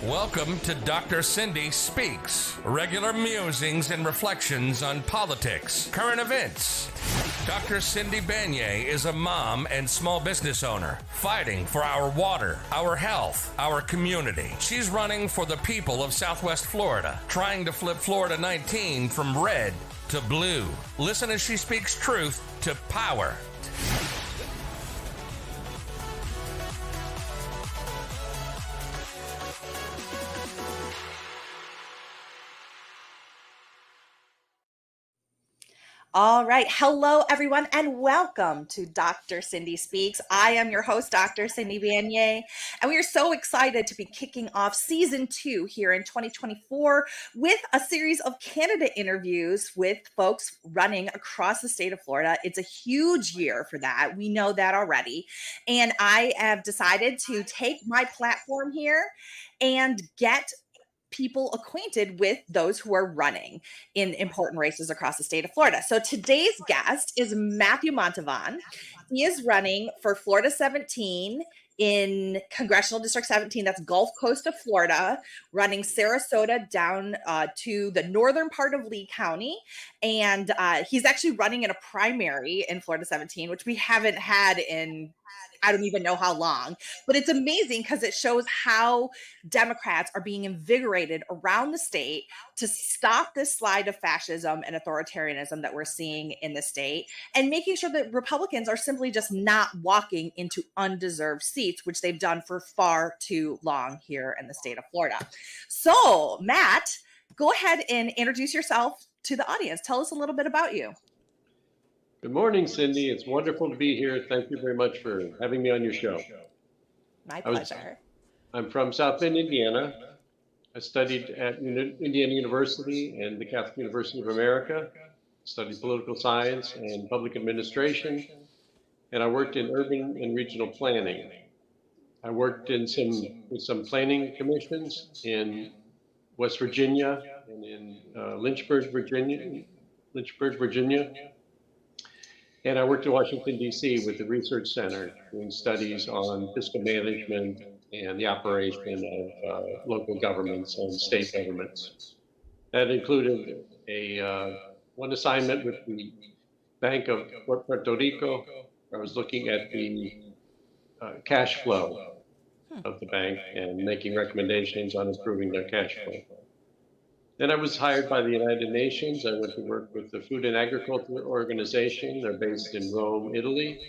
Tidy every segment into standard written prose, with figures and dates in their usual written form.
Welcome to Dr. Cindy Speaks, regular musings and reflections on politics, current events. Dr. Cindy Banyai is a mom and small business owner fighting for our water, our health, our community. She's running for the people of Southwest Florida, trying to flip Florida 19 from red to blue. Listen as she speaks truth to power. All right. Hello, everyone, and welcome to Dr. Cindy Speaks. I am your host, Dr. Cindy Banyai, and we are so excited to be kicking off season 2 here in 2024 with a series of candidate interviews with folks running across the state of Florida. It's a huge year for that. We know that already. And I have decided to take my platform here and get people acquainted with those who are running in important races across the state of Florida. So today's guest is Matthew Montavon. He is running for Florida 17 in Congressional District 17, that's Gulf Coast of Florida, running Sarasota down to the northern part of Lee County. And he's actually running in a primary in Florida 17, which we haven't had in I don't even know how long, but it's amazing because it shows how Democrats are being invigorated around the state to stop this slide of fascism and authoritarianism that we're seeing in the state, and making sure that Republicans are simply just not walking into undeserved seats, which they've done for far too long here in the state of Florida. So, Matt, go ahead and introduce yourself to the audience. Tell us a little bit about you. Good morning, Cindy. It's wonderful to be here. Thank you very much for having me on your show. My pleasure. I'm from South Bend, Indiana. I studied at Indiana University and the Catholic University of America, studied political science and public administration, and I worked in urban and regional planning. I worked in with some planning commissions in West Virginia and in Lynchburg, Virginia. And I worked in Washington, D.C. with the Research Center doing studies on fiscal management and the operation of local governments and state governments. That included one assignment with the Bank of Puerto Rico. I was looking at the cash flow of the bank and making recommendations on improving their cash flow. Then I was hired by the United Nations. I went to work with the Food and Agriculture Organization. They're based in Rome, Italy.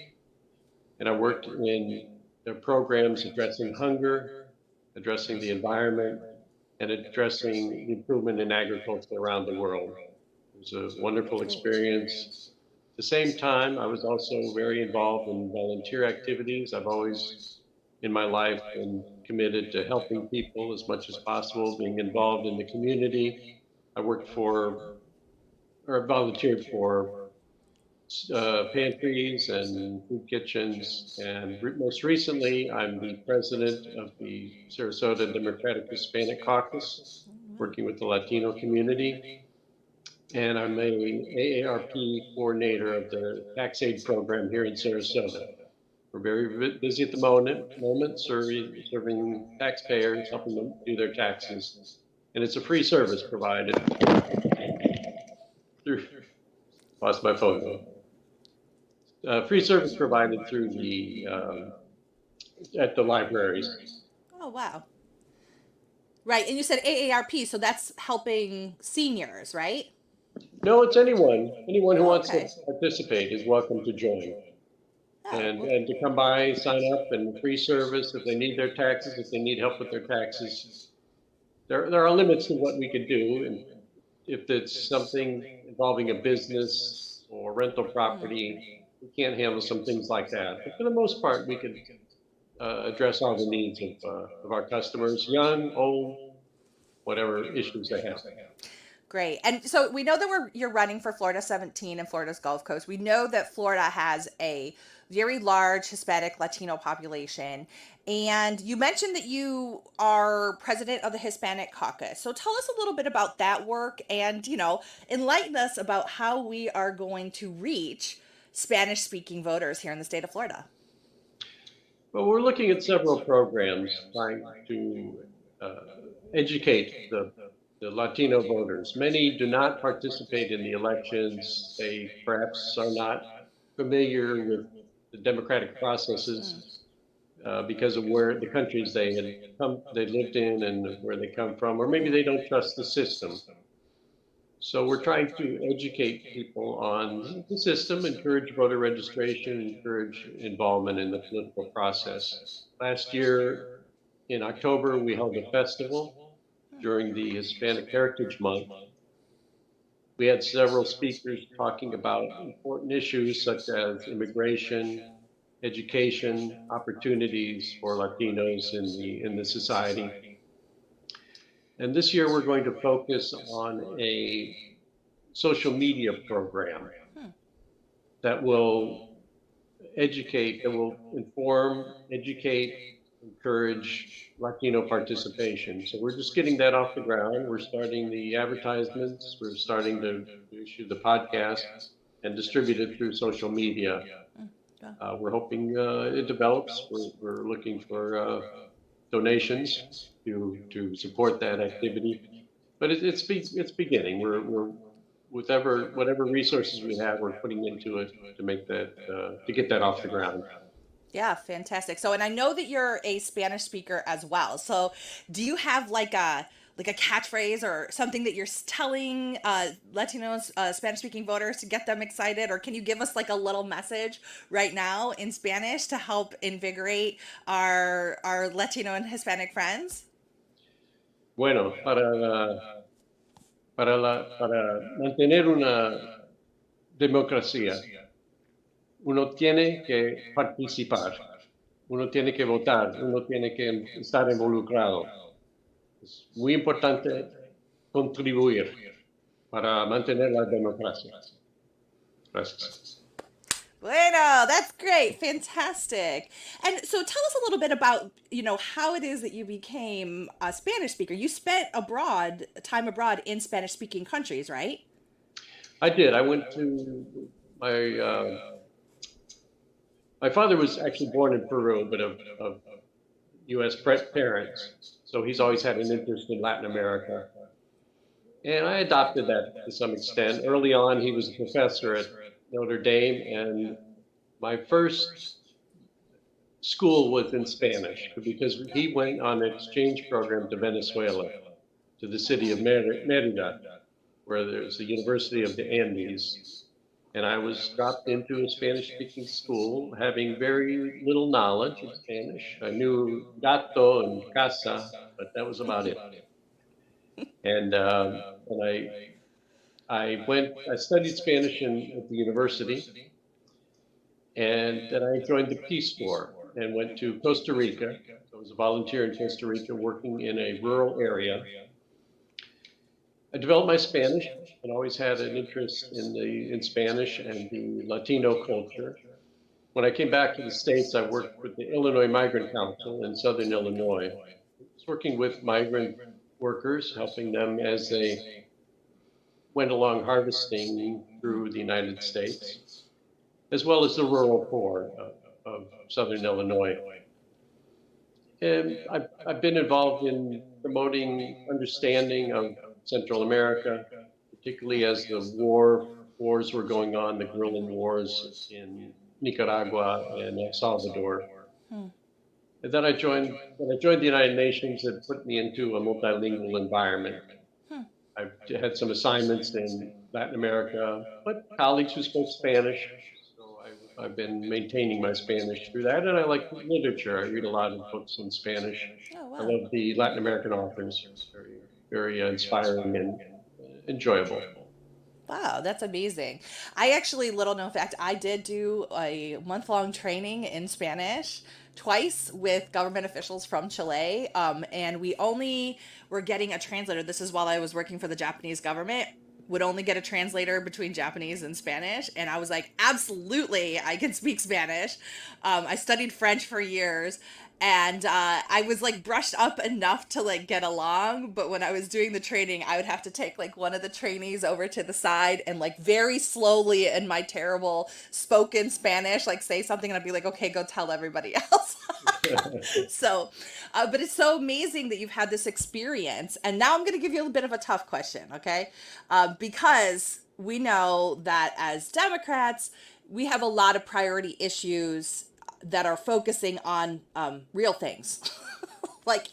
And I worked in their programs addressing hunger, addressing the environment, and addressing the improvement in agriculture around the world. It was a wonderful experience. At the same time, I was also very involved in volunteer activities. I've always, in my life, been committed to helping people as much as possible, being involved in the community. I worked volunteered for pantries and food kitchens, and most recently, I'm the president of the Sarasota Democratic Hispanic Caucus, working with the Latino community, and I'm an AARP coordinator of the tax aid program here in Sarasota. We're very busy at the moment serving taxpayers, helping them do their taxes. And it's a free service provided through, lost my phone. Free service provided through at the libraries. Oh, wow. Right, and you said AARP, so that's helping seniors, right? No, it's anyone. Anyone who wants to participate is welcome to join. And to come by, sign up, and free service if they need their taxes, if they need help with their taxes. There are limits to what we can do, and if it's something involving a business or rental property, we can't handle some things like that. But for the most part, we can address all the needs of our customers, young, old, whatever issues they have. Great. And so we know that you're running for Florida 17 and Florida's Gulf Coast. We know that Florida has a very large Hispanic Latino population. And you mentioned that you are president of the Hispanic Caucus. So tell us a little bit about that work and, enlighten us about how we are going to reach Spanish-speaking voters here in the state of Florida. Well, we're looking at several programs trying to educate the Latino voters. Many do not participate in the elections. They perhaps are not familiar with the democratic processes because of where the countries they lived in and where they come from, or maybe they don't trust the system. So we're trying to educate people on the system, encourage voter registration, encourage involvement in the political process. Last year in October, we held a festival during the Hispanic Heritage Month. We had several speakers talking about important issues such as immigration, education, opportunities for Latinos in the society. And this year we're going to focus on a social media program that will educate, that will inform, educate, encourage Latino participation. So we're just getting that off the ground. We're starting the advertisements. We're starting to issue the podcast and distribute it through social media. We're hoping it develops. We're looking for donations to support that activity, but it's beginning. We're whatever resources we have, we're putting into it to make that to get that off the ground. Yeah, fantastic. So, and I know that you're a Spanish speaker as well. So, do you have like a catchphrase or something that you're telling Latinos, Spanish speaking voters to get them excited, or can you give us like a little message right now in Spanish to help invigorate our Latino and Hispanic friends? Bueno, para mantener una democracia, uno tiene que participar, uno tiene que votar, uno tiene que estar involucrado. Es muy importante contribuir para mantener la democracia. Gracias. Bueno, that's great. Fantastic. And so tell us a little bit about, how it is that you became a Spanish speaker. You spent time abroad in Spanish speaking countries, right? I did. I went to my father was actually born in Peru, but of U.S. parents. So he's always had an interest in Latin America. And I adopted that to some extent. Early on, he was a professor at Notre Dame, and my first school was in Spanish because he went on an exchange program to Venezuela, to the city of Merida, where there's the University of the Andes. And I was dropped into a Spanish-speaking school, having very little knowledge of Spanish. I knew gato and casa, but that was about it. And I studied Spanish at the university, and then I joined the Peace Corps and went to Costa Rica. I was a volunteer in Costa Rica working in a rural area. I developed my Spanish and always had an interest in Spanish and the Latino culture. When I came back to the States, I worked with the Illinois Migrant Council in Southern Illinois. I was working with migrant workers, helping them as they went along harvesting through the United States, as well as the rural poor of Southern Illinois. And I've been involved in promoting understanding of Central America, particularly as the wars were going on, the guerrilla wars in Nicaragua and El Salvador. And then I joined the United Nations. It put me into a multilingual environment. I've had some assignments in Latin America, but colleagues who spoke Spanish. So I've been maintaining my Spanish through that, and I like literature. I read a lot of books in Spanish. Oh, wow. I love the Latin American authors. It's very, very inspiring and enjoyable. Wow, that's amazing. I actually, little known fact, I did do a month-long training in Spanish twice with government officials from Chile. And we only were getting a translator. This is while I was working for the Japanese government, would only get a translator between Japanese and Spanish. And I was like, absolutely, I can speak Spanish. I studied French for years. And I was like brushed up enough to like get along, but when I was doing the training, I would have to take like one of the trainees over to the side and like very slowly in my terrible spoken Spanish, like say something and I'd be like, okay, go tell everybody else. So, but it's so amazing that you've had this experience. And now I'm going to give you a bit of a tough question, okay? Because we know that as Democrats, we have a lot of priority issues that are focusing on real things. Like,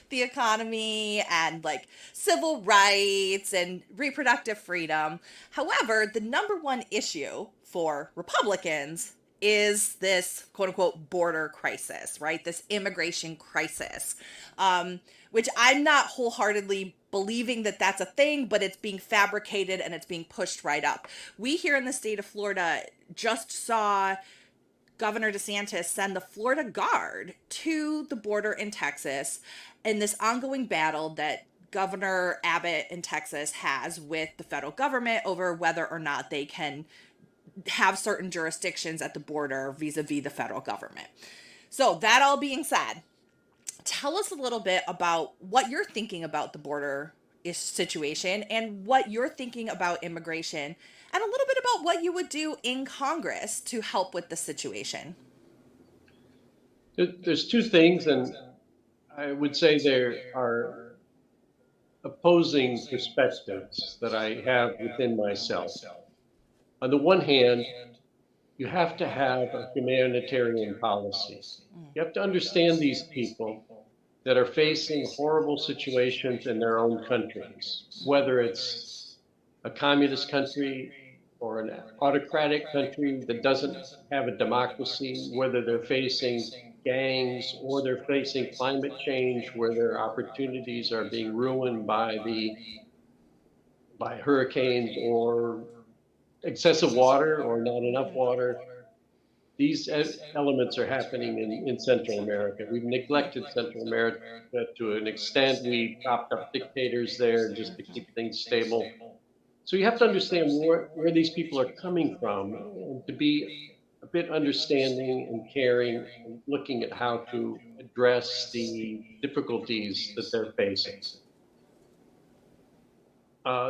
the economy and like civil rights and reproductive freedom. However, the number one issue for Republicans is this quote unquote border crisis, right? This immigration crisis, which I'm not wholeheartedly believing that that's a thing, but it's being fabricated and it's being pushed right up. We here in the state of Florida just saw Governor DeSantis send the Florida Guard to the border in Texas in this ongoing battle that Governor Abbott in Texas has with the federal government over whether or not they can have certain jurisdictions at the border vis-a-vis the federal government. So that all being said, tell us a little bit about what you're thinking about the border situation and what you're thinking about immigration, and a little bit about what you would do in Congress to help with the situation. There's two things, and I would say there are opposing perspectives that I have within myself. On the one hand, you have to have a humanitarian policy. You have to understand these people that are facing horrible situations in their own countries, whether it's a communist country or an autocratic country that doesn't have a democracy, whether they're facing gangs or they're facing climate change where their opportunities are being ruined by hurricanes or excessive water or not enough water. These elements are happening in Central America. We've neglected Central America to an extent. We propped up dictators there just to keep things stable. So you have to understand where these people are coming from, and to be a bit understanding and caring and looking at how to address the difficulties that they're facing.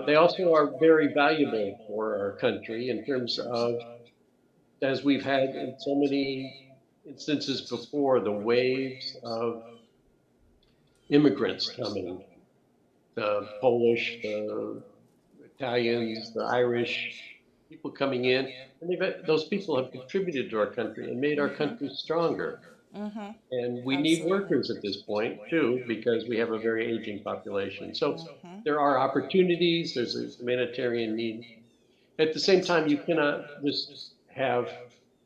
They also are very valuable for our country in terms of, as we've had in so many instances before, the waves of immigrants coming, the Polish, the Italians, the Irish, people coming in, and those people have contributed to our country and made our country stronger. And we need workers at this point too, because we have a very aging population. So there are opportunities, there's a humanitarian need. At the same time, you cannot just have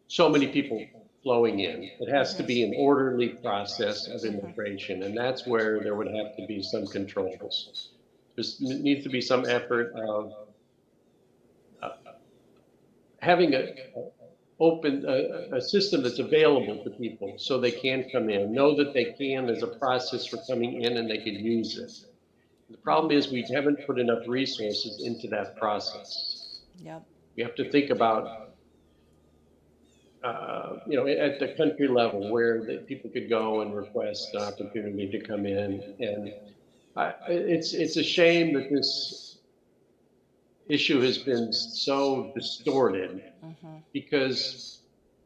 so many people flowing in. It has to be an orderly process of immigration, and that's where there would have to be some controls. There needs to be some effort of having a system that's available to people so they can come in, know that they can, there's a process for coming in and they can use it. The problem is we haven't put enough resources into that process. Yep. You have to think about, at the country level where people could go and request an opportunity to come in. And it's a shame that this issue has been so distorted because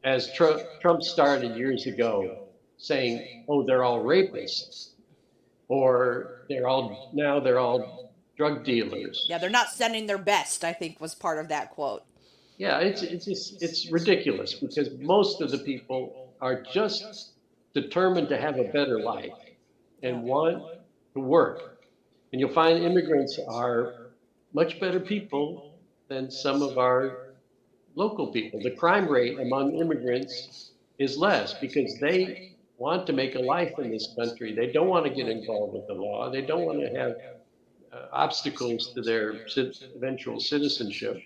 as Trump started years ago saying, oh, they're all rapists, or they're all drug dealers. Yeah, they're not sending their best, I think was part of that quote. Yeah, it's ridiculous because most of the people are just determined to have a better life and want to work. And you'll find immigrants are much better people than some of our local people. The crime rate among immigrants is less because they want to make a life in this country. They don't want to get involved with the law. They don't want to have obstacles to their eventual citizenship.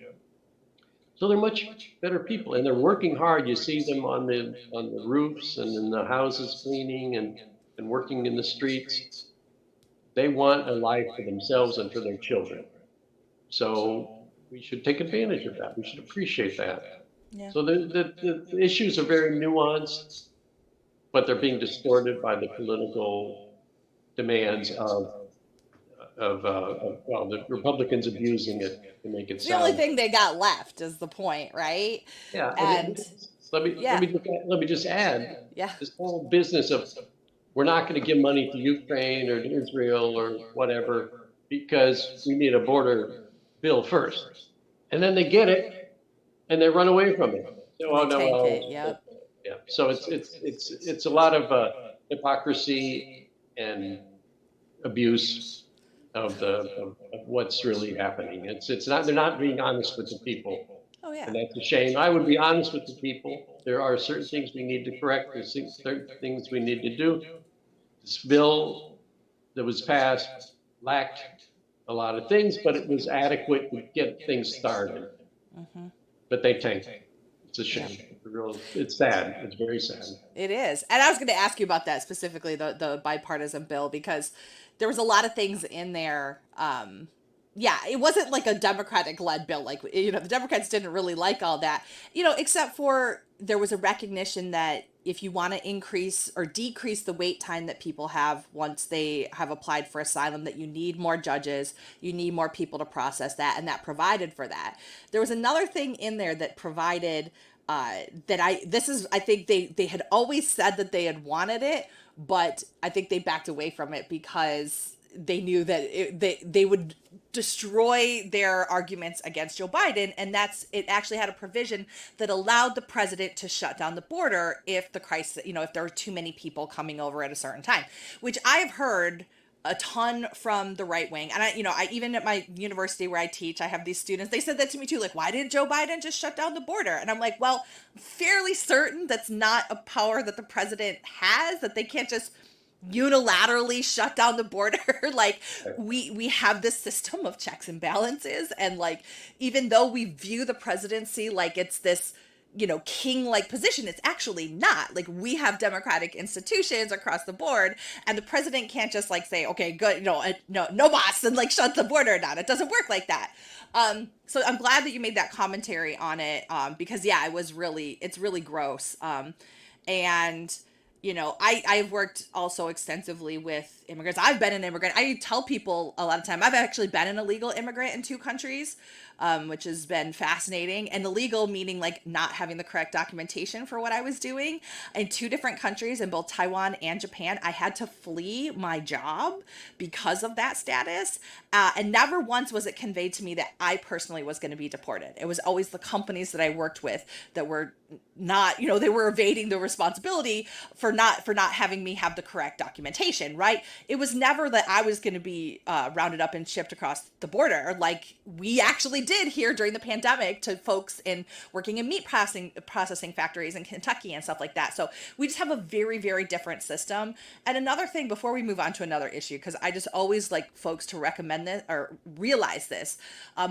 So they're much better people, and they're working hard. You see them on the roofs and in the houses cleaning and working in the streets. They want a life for themselves and for their children. So we should take advantage of that. We should appreciate that. Yeah. So the issues are very nuanced, but they're being distorted by the political demands of well, the Republicans abusing it to make it It's the only sound. thing they got left is the point, right? Yeah, And yeah, let me just add yeah, this whole business of we're not going to give money to Ukraine or to Israel or whatever because we need a border bill first, and then they get it and they run away from it. So, and oh they no, tank it. well, Yep. yeah. So it's a lot of hypocrisy and abuse of what's really happening. It's not, they're not being honest with the people. Oh yeah. And that's a shame. I would be honest with the people. There are certain things we need to correct. There's certain things we need to do. This bill that was passed lacked a lot of things, but it was adequate to get things started. Mm-hmm. But they tanked it. It's a shame. It's sad. It's very sad. It is. And I was going to ask you about that specifically, the bipartisan bill, because there was a lot of things in there. Yeah, it wasn't like a Democratic led bill. Like, the Democrats didn't really like all that, except for there was a recognition that if you want to increase or decrease the wait time that people have once they have applied for asylum, that you need more judges, you need more people to process that, and that provided for that. There was another thing in there that provided I think they had always said that they had wanted it, but I think they backed away from it because they knew that they would destroy their arguments against Joe Biden, and it actually had a provision that allowed the president to shut down the border if the crisis, if there were too many people coming over at a certain time, which I have heard a ton from the right wing. And I even at my university where I teach, I have these students, they said that to me too, like, why didn't Joe Biden just shut down the border? And I'm like, well, I'm fairly certain that's not a power that the president has, that they can't just unilaterally shut down the border. Like, we have this system of checks and balances, and like, even though we view the presidency like it's this king-like position, it's actually not. Like, we have democratic institutions across the board, and the president can't just like say, okay, good, no boss, and like shut the border down. It doesn't work like that. So I'm glad that you made that commentary on it, because yeah, it's really gross. And I've worked also extensively with immigrants. I've been an immigrant. I tell people a lot of time, I've actually been an illegal immigrant in 2 countries, which has been fascinating. And illegal meaning like not having the correct documentation for what I was doing in 2 different countries, in both Taiwan and Japan. I had to flee my job because of that status. And never once was it conveyed to me that I personally was going to be deported. It was always the companies that I worked with that were not, they were evading the responsibility for not having me have the correct documentation, right? It was never that I was going to be rounded up and shipped across the border, like we actually did here during the pandemic to folks working in meat processing factories in Kentucky and stuff like that. So we just have a very, very different system. And another thing, before we move on to another issue, because I just always like folks to recommend this or realize this,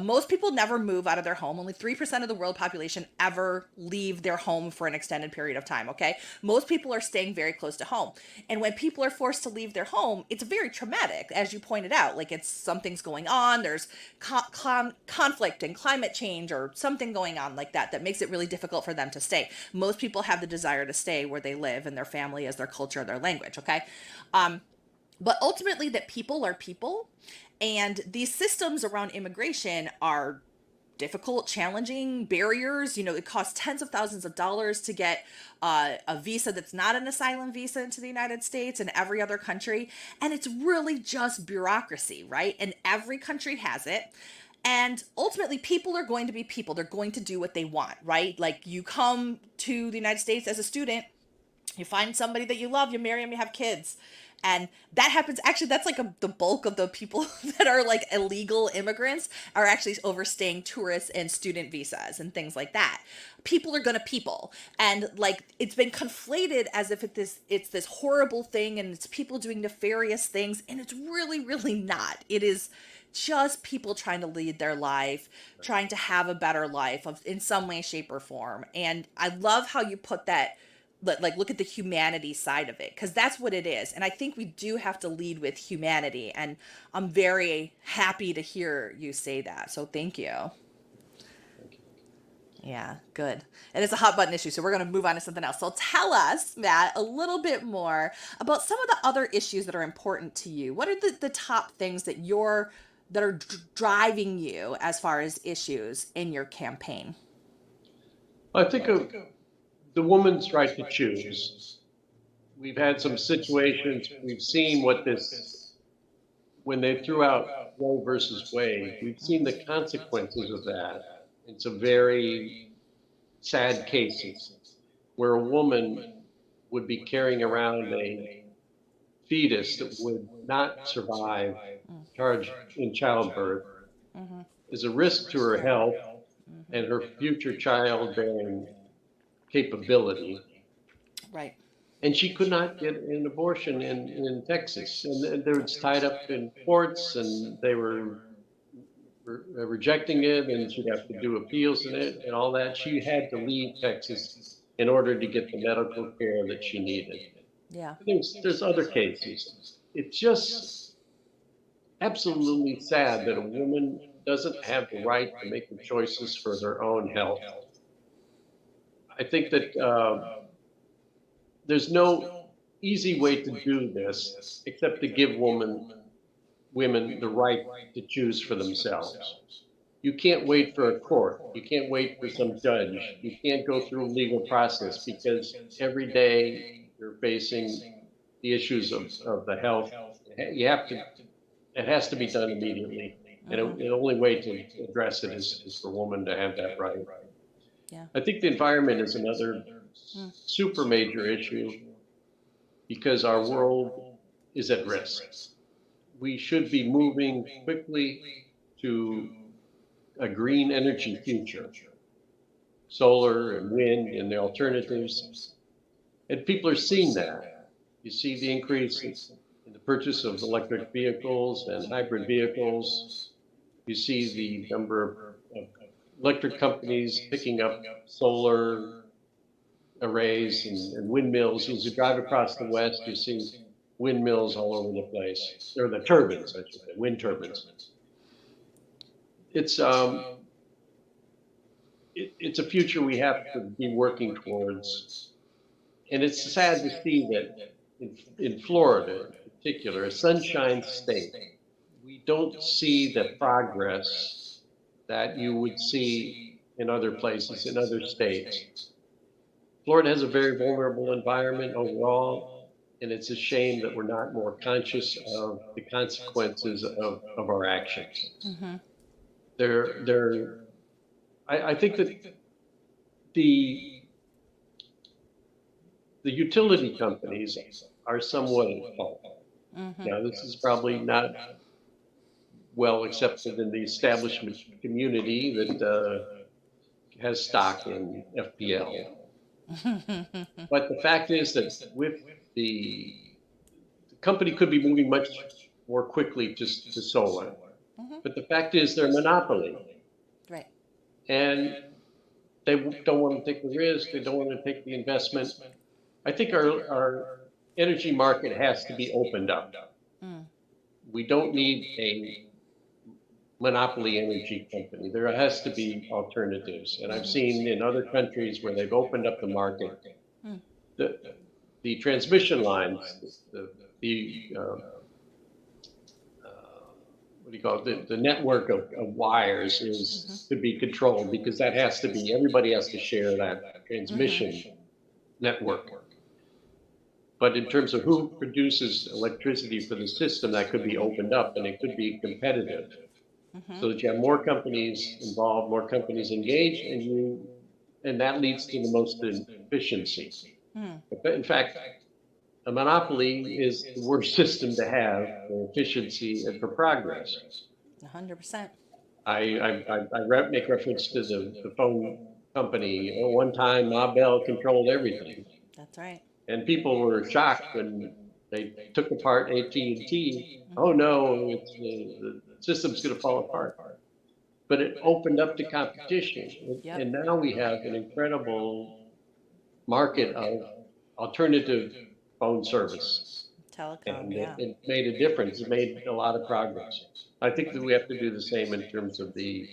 most people never move out of their home. Only 3% of the world population ever leave their home for an extended period of time, okay? Most people are staying very close to home. And when people are forced to leave their home, it's very traumatic, as you pointed out. Like, something's going on, there's conflict and climate change or something going on like that makes it really difficult for them to stay. Most people have the desire to stay where they live and their family is their culture, their language, okay? But ultimately, that people are people, and these systems around immigration are difficult, challenging barriers. It costs tens of thousands of dollars to get a visa that's not an asylum visa into the United States and every other country. And it's really just bureaucracy, right? And every country has it. And ultimately, people are going to be people. They're going to do what they want, right? Like, you come to the United States as a student, you find somebody that you love, you marry them, you have kids. And that happens. Actually, that's like the bulk of the people that are like illegal immigrants are actually overstaying tourist and student visas and things like that. People are gonna people. And like, it's been conflated as if it's this horrible thing and it's people doing nefarious things. And it's really, really not. It is just people trying to lead their life, trying to have a better life in some way, shape, or form. And I love how you put that, like, look at the humanity side of it, because that's what it is. And I think we do have to lead with humanity. And I'm very happy to hear you say that. So thank you. Yeah, good. It is a hot button issue, so we're going to move on to something else. So tell us, Matt, a little bit more about some of the other issues that are important to you. What are the top things that are driving you as far as issues in your campaign? I think of the woman's right to choose. We've had some situations, we've seen when they threw out Roe versus Wade, we've seen the consequences of that in some very sad cases where a woman would be carrying around a fetus that would not survive charge in childbirth is a risk to her health and her future childbearing capability. Right. And she could not get an abortion in Texas. And they were tied up in courts and they were rejecting it, and she'd have to do appeals in it and all that. She had to leave Texas in order to get the medical care that she needed. Yeah. There's other cases. It's just absolutely sad that a woman doesn't have the right to make the choices for their own health. I think that there's no easy way to do this except to give women the right to choose for themselves. You can't wait for a court. You can't wait for some judge. You can't go through a legal process because every day you're facing the issues of the health. It has to be done immediately. And the only way to address it is for women to have that right. Yeah. I think the environment is another super major issue because our world is at risk. We should be moving quickly to a green energy future, solar and wind and the alternatives. And people are seeing that. You see the increase in the purchase of electric vehicles and hybrid vehicles. You see the number of electric companies picking up solar arrays and windmills. As you drive across the West, you see windmills all over the place, or the turbines, I should say, wind turbines. It's a future we have to be working towards, and it's sad to see that in Florida, in particular, a sunshine state, we don't see the progress that you would see in other places, in other states. Florida has a very vulnerable environment overall. And it's a shame that we're not more conscious of the consequences of our actions. I think that the utility companies are somewhat at fault. Now, this is probably not well accepted in the establishment community that has stock in FPL. But the fact is that with the company could be moving much more quickly to solar. But the fact is they're a monopoly. Right. And they don't want to take the risk. They don't want to take the investment. I think our energy market has to be opened up. We don't need a monopoly energy company. There has to be alternatives. And I've seen in other countries where they've opened up the market, the transmission lines, what do you call it? The network of wires could be controlled because that has to be, everybody has to share that transmission network. But in terms of who produces electricity for the system, that could be opened up and it could be competitive. So that you have more companies involved, more companies engaged, and that leads to the most efficiency. But in fact, a monopoly is the worst system to have for efficiency and for progress. 100%. I make reference to the phone company. One time, Ma Bell controlled everything. That's right. And people were shocked when they took apart AT&T. Oh no, the system's going to fall apart. But it opened up to competition. And now we have an incredible market of alternative phone service. Telecom, and it made a difference. It made a lot of progress. I think that we have to do the same in terms of the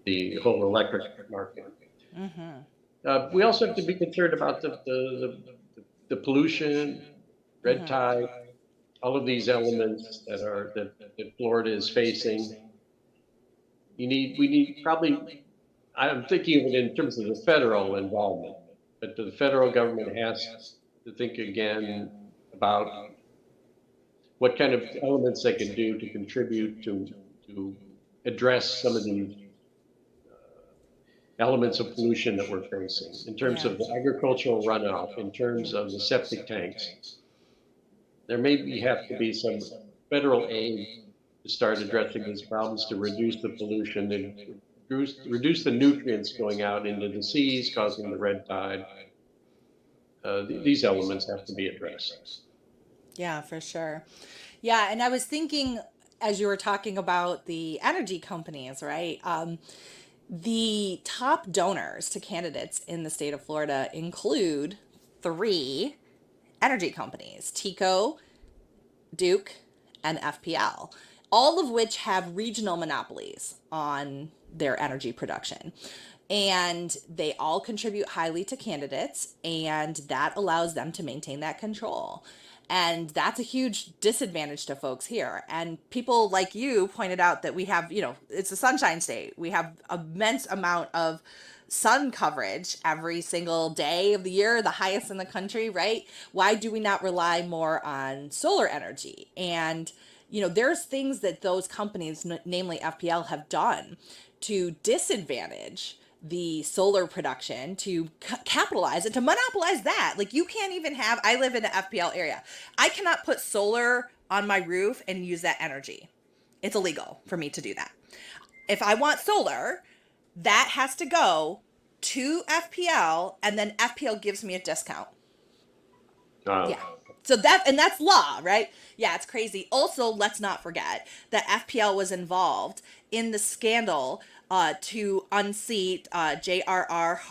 the whole electric market. We also have to be concerned about the pollution, red tide, all of these elements that Florida is facing. We need probably, I'm thinking of it in terms of the federal involvement, but the federal government has to think again about what kind of elements they can do to contribute to address some of these elements of pollution that we're facing in terms of the agricultural runoff, in terms of the septic tanks. There may have to be some federal aid to start addressing these problems to reduce the pollution and reduce the nutrients going out into the seas, causing the red tide. These elements have to be addressed. Yeah, for sure. Yeah, and I was thinking as you were talking about the energy companies, right? The top donors to candidates in the state of Florida include 3 energy companies: TECO, Duke, and FPL, all of which have regional monopolies on their energy production. And they all contribute highly to candidates, and that allows them to maintain that control. And that's a huge disadvantage to folks here. And people like you pointed out that we have, it's a sunshine state. We have immense amount of sun coverage every single day of the year, the highest in the country, right? Why do we not rely more on solar energy? And, there's things that those companies, namely FPL, have done to disadvantage the solar production, to capitalize and to monopolize that. Like, you can't even have, I live in the FPL area. I cannot put solar on my roof and use that energy. It's illegal for me to do that. If I want solar, that has to go to FPL, and then FPL gives me a discount. Yeah. So that's law, right? Yeah, it's crazy. Also, let's not forget that FPL was involved in the scandal to unseat J.R.R.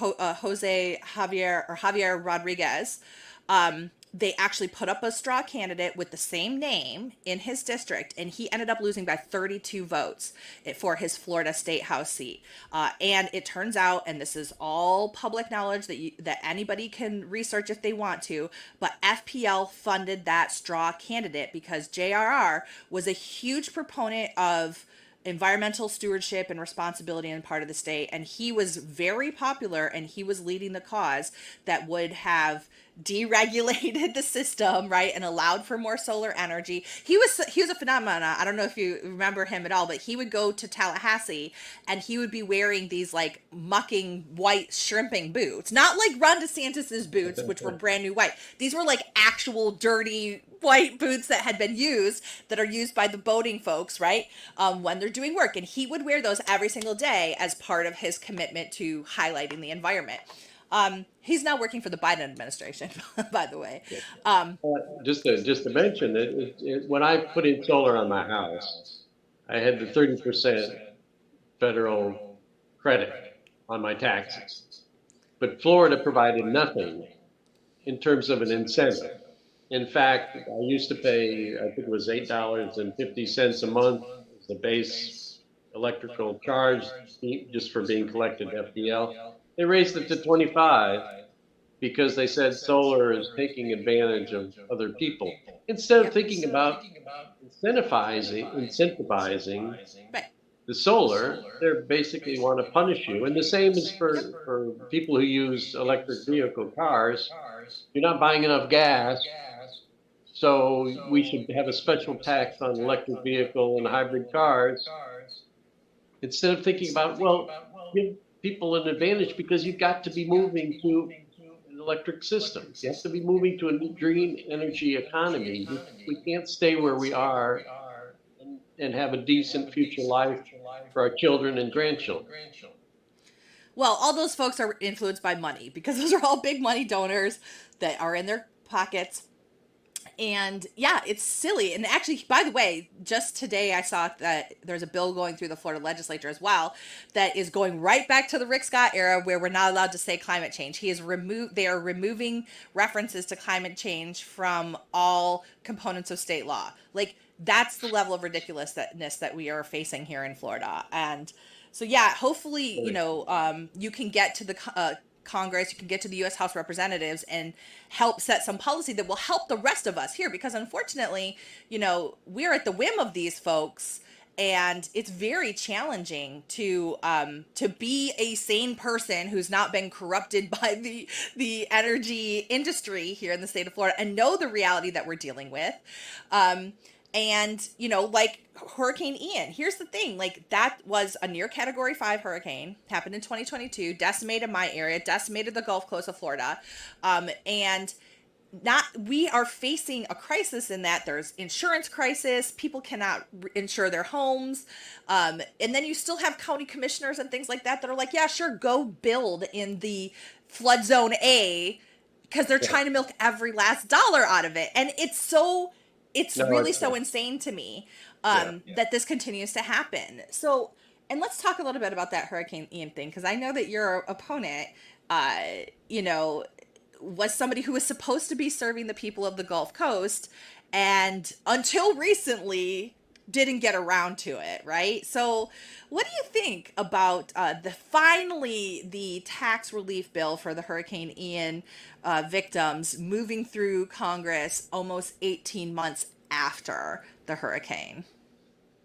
Javier Rodriguez. They actually put up a straw candidate with the same name in his district, and he ended up losing by 32 votes for his Florida State House seat. And it turns out, and this is all public knowledge that anybody can research if they want to, but FPL funded that straw candidate because J.R.R. was a huge proponent of environmental stewardship and responsibility in part of the state, and he was very popular, and he was leading the cause that would have deregulated the system, right, and allowed for more solar energy. He was a phenomenon. I don't know if you remember him at all, but he would go to Tallahassee and he would be wearing these like mucking white shrimping boots, not like Ron DeSantis's boots, which were brand new white. These were like actual dirty white boots that had been used, that are used by the boating folks, right, when they're doing work. And he would wear those every single day as part of his commitment to highlighting the environment. He's now working for the Biden administration, by the way. Just to mention that when I put in solar on my house, I had the 30% federal credit on my taxes, but Florida provided nothing in terms of an incentive. In fact, I used to pay, I think it was $8.50 a month as the base electrical charge just for being collected at FDL. They raised it to 25 because they said solar is taking advantage of other people. Instead of thinking about incentivizing the solar, they basically want to punish you. And the same is for people who use electric vehicle cars. You're not buying enough gas, so we should have a special tax on electric vehicle and hybrid cars. Instead of thinking about, well, give people an advantage because you've got to be moving to an electric system. You have to be moving to a green energy economy. We can't stay where we are and have a decent future life for our children and grandchildren. Well, all those folks are influenced by money because those are all big money donors that are in their pockets. And yeah, it's silly. And actually, by the way, just today I saw that there's a bill going through the Florida legislature as well that is going right back to the Rick Scott era where we're not allowed to say climate change. They are removing references to climate change from all components of state law. Like, that's the level of ridiculousness that we are facing here in Florida. And so, yeah, hopefully, you can get to the Congress, you can get to the U.S. House of Representatives and help set some policy that will help the rest of us here. Because unfortunately, we're at the whim of these folks, and it's very challenging to be a sane person who's not been corrupted by the energy industry here in the state of Florida and know the reality that we're dealing with. And, like Hurricane Ian, here's the thing, like, that was a near Category 5 hurricane, happened in 2022, decimated my area, decimated the Gulf Coast of Florida. And we are facing a crisis in that there's insurance crisis. People cannot insure their homes. And then you still have county commissioners and things like that are like, yeah, sure, go build in the flood zone A, because they're trying to milk every last dollar out of it. And it's really so insane to me that this continues to happen. So, and let's talk a little bit about that Hurricane Ian thing, because I know that your opponent, was somebody who was supposed to be serving the people of the Gulf Coast, and until recently didn't get around to it, right? So what do you think about the tax relief bill for the Hurricane Ian victims moving through Congress almost 18 months after the hurricane?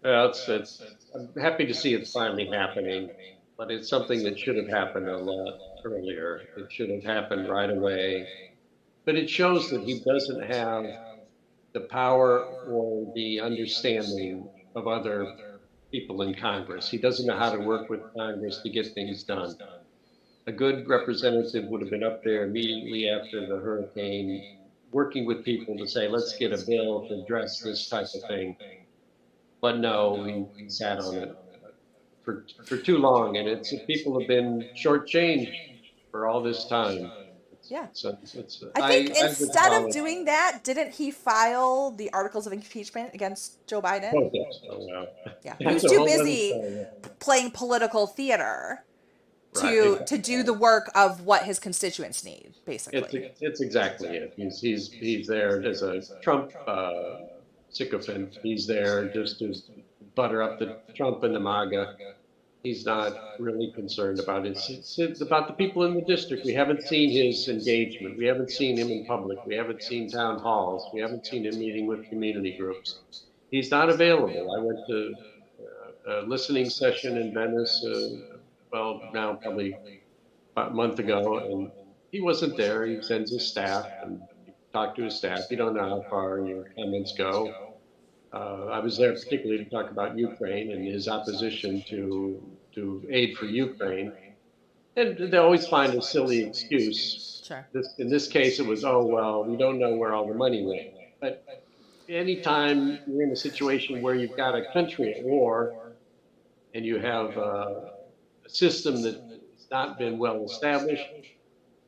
Well, I'm happy to see it's finally happening, but it's something that should have happened a lot earlier. It should have happened right away. But it shows that he doesn't have the power or the understanding of other people in Congress. He doesn't know how to work with Congress to get things done. A good representative would have been up there immediately after the hurricane, working with people to say, let's get a bill to address this type of thing. But no, he sat on it for too long, and people have been shortchanged for all this time. Yeah. So I think instead of doing that, didn't he file the articles of impeachment against Joe Biden? Oh, yes. Oh, wow. Yeah. He was too busy playing political theater to do the work of what his constituents need, basically. It's exactly it. He's there as a Trump sycophant. He's there just to butter up the Trump and the MAGA. He's not really concerned about it. It's about the people in the district. We haven't seen his engagement. We haven't seen him in public. We haven't seen town halls. We haven't seen him meeting with community groups. He's not available. I went to a listening session in Venice, now probably about a month ago, and he wasn't there. He sends his staff and talk to his staff. You don't know how far your comments go. I was there particularly to talk about Ukraine and his opposition to aid for Ukraine. And they always find a silly excuse. Sure. In this case, it was, we don't know where all the money went. But anytime you're in a situation where you've got a country at war and you have a system that has not been well established,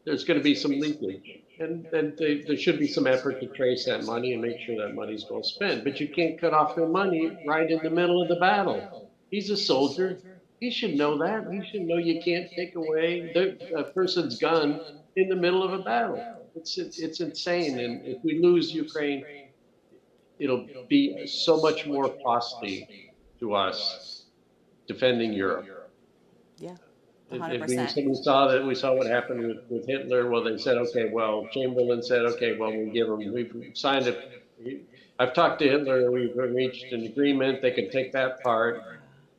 there's going to be some leakage. And there should be some effort to trace that money and make sure that money's well spent. But you can't cut off their money right in the middle of the battle. He's a soldier. He should know that. He should know you can't take away a person's gun in the middle of a battle. It's insane. And if we lose Ukraine, it'll be so much more costly to us defending Europe. Yeah. 100%. We saw what happened with Hitler. Well, they said, Chamberlain said, we've signed it. I've talked to Hitler. We've reached an agreement. They can take that part.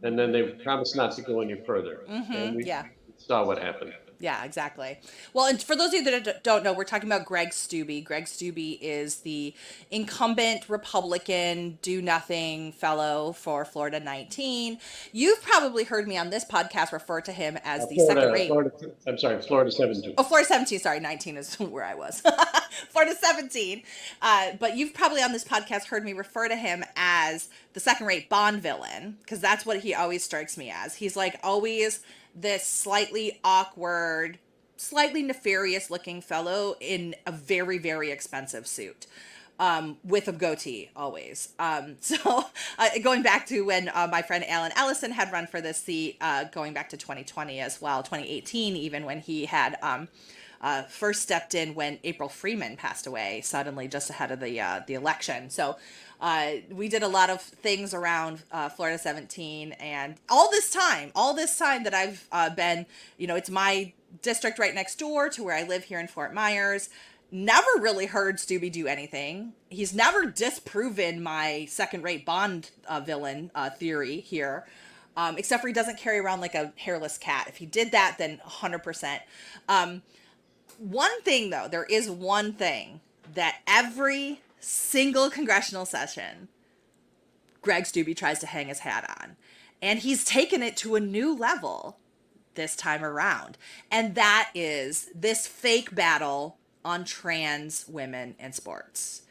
And then they promised not to go any further. And we saw what happened. Yeah, exactly. Well, and for those of you that don't know, we're talking about Greg Steube. Greg Steube is the incumbent Republican do-nothing fellow for Florida 19. You've probably heard me on this podcast refer to him as the second rate. Florida 17. Oh, Florida 17. Sorry, 19 is where I was. Florida 17. But you've probably on this podcast heard me refer to him as the second-rate Bond villain, because that's what he always strikes me as. He's like always this slightly awkward, slightly nefarious looking fellow in a very, very expensive suit. with a goatee always. Going back to when my friend Alan Ellison had run for this seat, going back to 2020 as well, 2018, even when he had first stepped in when April Freeman passed away suddenly just ahead of the election. So we did a lot of things around Florida 17, and all this time that I've been, it's my district right next door to where I live here in Fort Myers. Never really heard Steube do anything. He's never disproven my second-rate Bond villain theory here, except for he doesn't carry around like a hairless cat. If he did that, then 100%. One thing, though, there is one thing that every single congressional session Greg Steube tries to hang his hat on, and he's taken it to a new level this time around, and that is this fake battle on trans women in sports.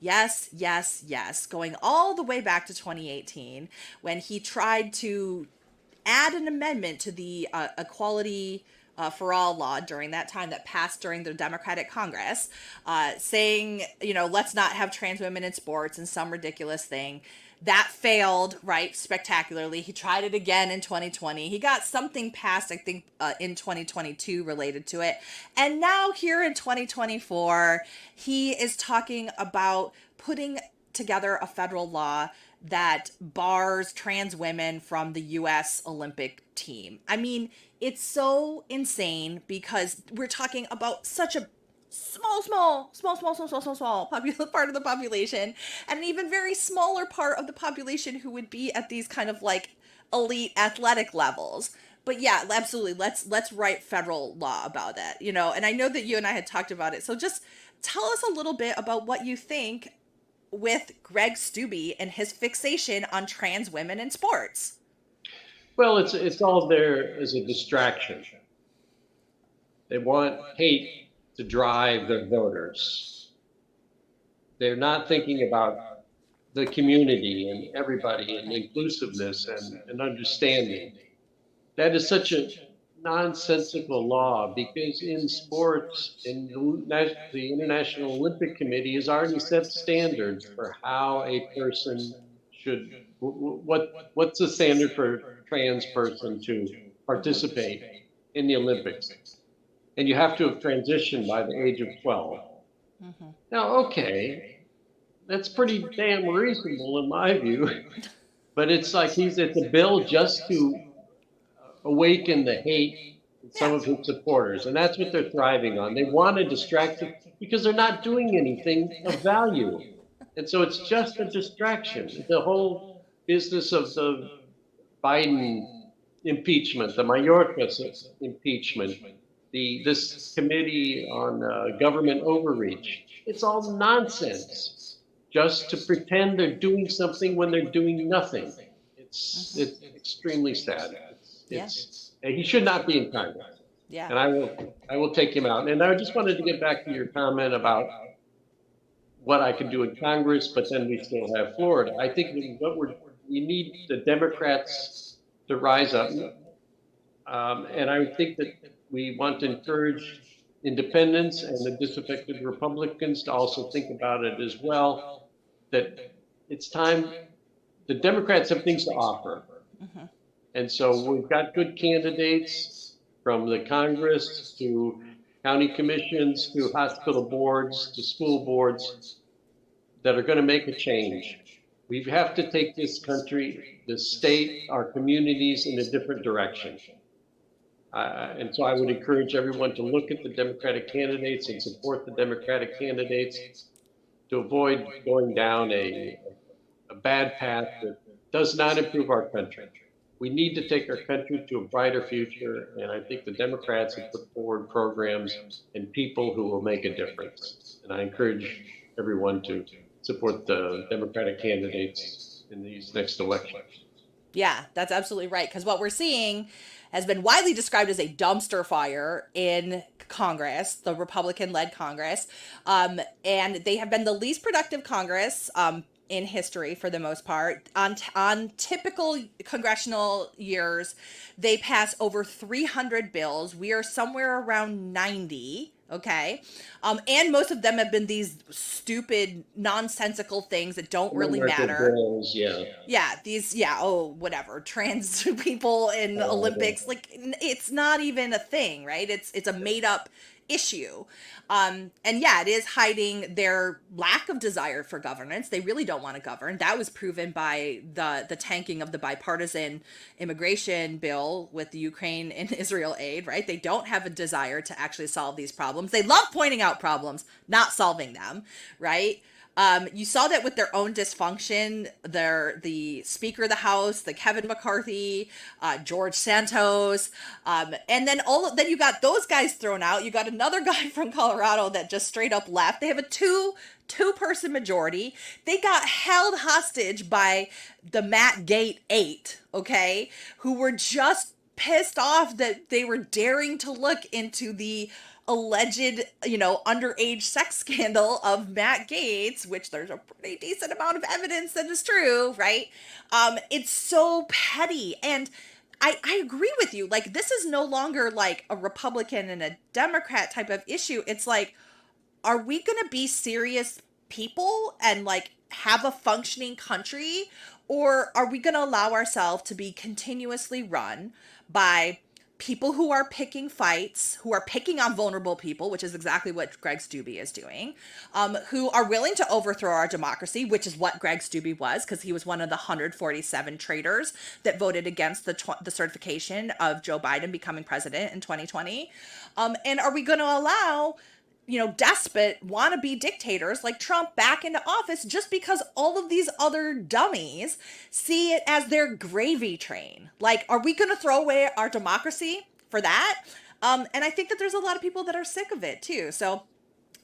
Yes, yes, yes. Going all the way back to 2018 when he tried to add an amendment to the Equality for All law during that time that passed during the Democratic Congress, saying, let's not have trans women in sports and some ridiculous thing. That failed, right, spectacularly. He tried it again in 2020. He got something passed, I think, in 2022 related to it. And now here in 2024, he is talking about putting together a federal law that bars trans women from the U.S. Olympic team. I mean, it's so insane because we're talking about such a small part of the population, and an even very smaller part of the population who would be at these kind of like elite athletic levels. But yeah, absolutely, let's write federal law about that, and I know that you and I had talked about it, so just tell us a little bit about what you think with Greg Steube and his fixation on trans women in sports. Well, it's all there as a distraction. They want hate to drive their voters. They're not thinking about the community and everybody and inclusiveness and understanding. That is such a nonsensical law because in sports, the International Olympic Committee has already set standards for how a person should, what's the standard for a trans person to participate in the Olympics? And you have to have transitioned by the age of 12. Mm-hmm. Now, okay, that's pretty damn reasonable in my view, but it's like it's a bill just to awaken the hate in some of his supporters, and that's what they're thriving on. They want to distract them because they're not doing anything of value, and so it's just a distraction. The whole business of the Biden impeachment, the Mayorkas impeachment, this committee on government overreach. It's all nonsense, just to pretend they're doing something when they're doing nothing. It's extremely sad. He should not be in Congress. Yeah. And I will take him out. And I just wanted to get back to your comment about what I could do in Congress, but then we still have Florida. I think we need the Democrats to rise up, and I think that we want to encourage independents and the disaffected Republicans to also think about it as well, that it's time. The Democrats have things to offer. Mm-hmm. And so we've got good candidates from the Congress to county commissions to hospital boards to school boards that are going to make a change. We have to take this country, the state, our communities in a different direction. And so I would encourage everyone to look at the Democratic candidates and support the Democratic candidates to avoid going down a bad path that does not improve our country. We need to take our country to a brighter future, and I think the Democrats have put forward programs and people who will make a difference. And I encourage everyone to support the Democratic candidates in these next elections. Yeah, that's absolutely right, because what we're seeing has been widely described as a dumpster fire in Congress, the Republican-led Congress, and they have been the least productive Congress in history for the most part. On typical congressional years, they pass over 300 bills. We are somewhere around 90 Okay. And most of them have been these stupid, nonsensical things that don't really matter. Bills, yeah. Yeah, whatever. Trans people in Olympics, like it's not even a thing, right? It's a made up issue. And yeah, it is hiding their lack of desire for governance. They really don't want to govern. That was proven by the tanking of the bipartisan immigration bill with the Ukraine and Israel aid, right? They don't have a desire to actually solve these problems. They love pointing out problems, not solving them, right? You saw that with their own dysfunction. The Speaker of the House, the Kevin McCarthy, George Santos, and then then you got those guys thrown out. You got another guy from Colorado that just straight up left. They have a two-person majority. They got held hostage by the Matt Gate 8, okay, who were just pissed off that they were daring to look into the alleged, underage sex scandal of Matt Gaetz, which there's a pretty decent amount of evidence that is true, right? It's so petty. And I agree with you. Like, this is no longer like a Republican and a Democrat type of issue. It's like, are we going to be serious people and like have a functioning country? Or are we going to allow ourselves to be continuously run by people who are picking fights, who are picking on vulnerable people, which is exactly what Greg Steube is doing, who are willing to overthrow our democracy, which is what Greg Steube was, because he was one of the 147 traitors that voted against the certification of Joe Biden becoming president in 2020. And are we going to allow despot wannabe dictators like Trump back into office just because all of these other dummies see it as their gravy train? Like, are we going to throw away our democracy for that? And I think that there's a lot of people that are sick of it too. So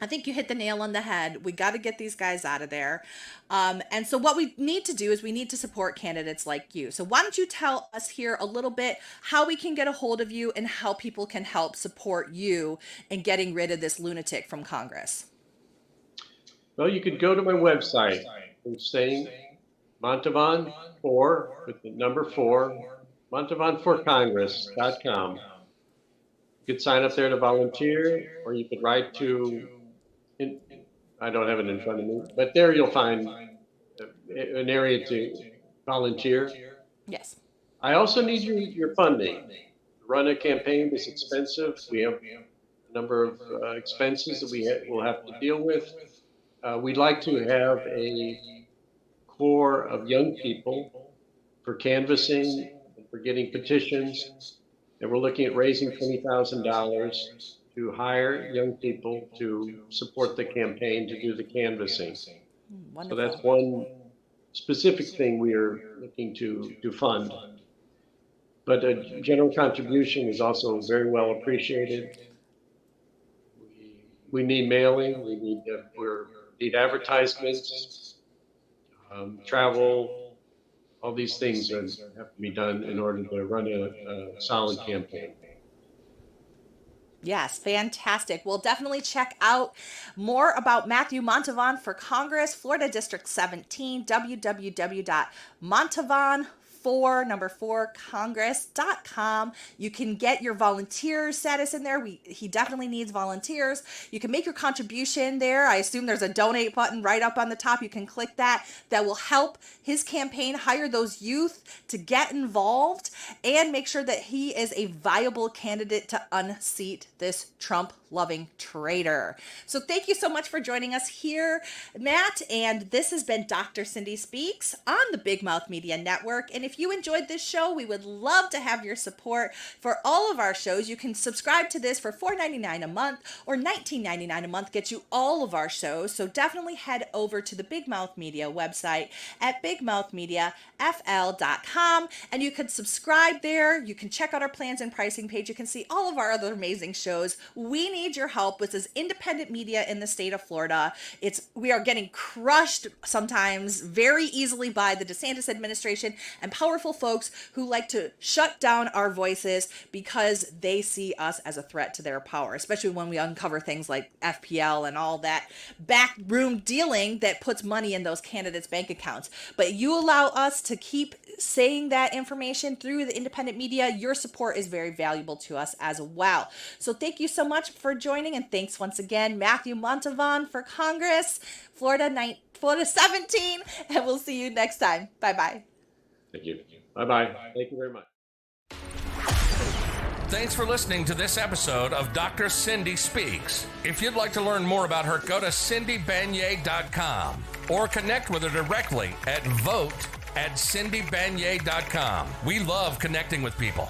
I think you hit the nail on the head. We got to get these guys out of there. And so what we need to do is we need to support candidates like you. So why don't you tell us here a little bit how we can get a hold of you and how people can help support you in getting rid of this lunatic from Congress? Well, you could go to my website. It's saying Montavon 4 with the number 4, MontavonForCongress.com. You could sign up there to volunteer, or you could write to, I don't have it in front of me, but there you'll find an area to volunteer. Yes. I also need your funding. Run a campaign is expensive. We have a number of expenses that we'll have to deal with. We'd like to have a core of young people for canvassing and for getting petitions. And we're looking at raising $20,000 to hire young people to support the campaign to do the canvassing. Wonderful. So that's one specific thing we are looking to fund. But a general contribution is also very well appreciated. We need mailing, we need advertisements, travel. All these things have to be done in order to run a solid campaign. Yes, fantastic. We'll definitely check out more about Matthew Montavon for Congress, Florida District 17, www.montavon4congress.com. You can get your volunteer status in there. He definitely needs volunteers. You can make your contribution there. I assume there's a donate button right up on the top. You can click that. That will help his campaign hire those youth to get involved and make sure that he is a viable candidate to unseat this Trump-loving traitor. So thank you so much for joining us here, Matt. And this has been Dr. Cindy Speaks on the Big Mouth Media Network. And if you enjoyed this show, we would love to have your support for all of our shows. You can subscribe to this for $4.99 a month or $19.99 a month, gets you all of our shows. So definitely head over to the Big Mouth Media website at bigmouthmediafl.com, and you can subscribe there. You can check out our plans and pricing page. You can see all of our other amazing shows. We need your help. This is independent media in the state of Florida. We are getting crushed sometimes very easily by the DeSantis administration and powerful folks who like to shut down our voices because they see us as a threat to their power, especially when we uncover things like FPL and all that backroom dealing that puts money in those candidates' bank accounts. But you allow us to keep saying that information through the independent media, your support is very valuable to us as well. So thank you so much for joining, and thanks once again, Matthew Montavon for Congress, Florida 17, and we'll see you next time. Bye-bye. Thank you. Bye-bye. Thank you very much. Thanks for listening to this episode of Dr. Cindy Speaks. If you'd like to learn more about her, go to cindybanyai.com or connect with her directly at vote@cindybanyai.com. We love connecting with people.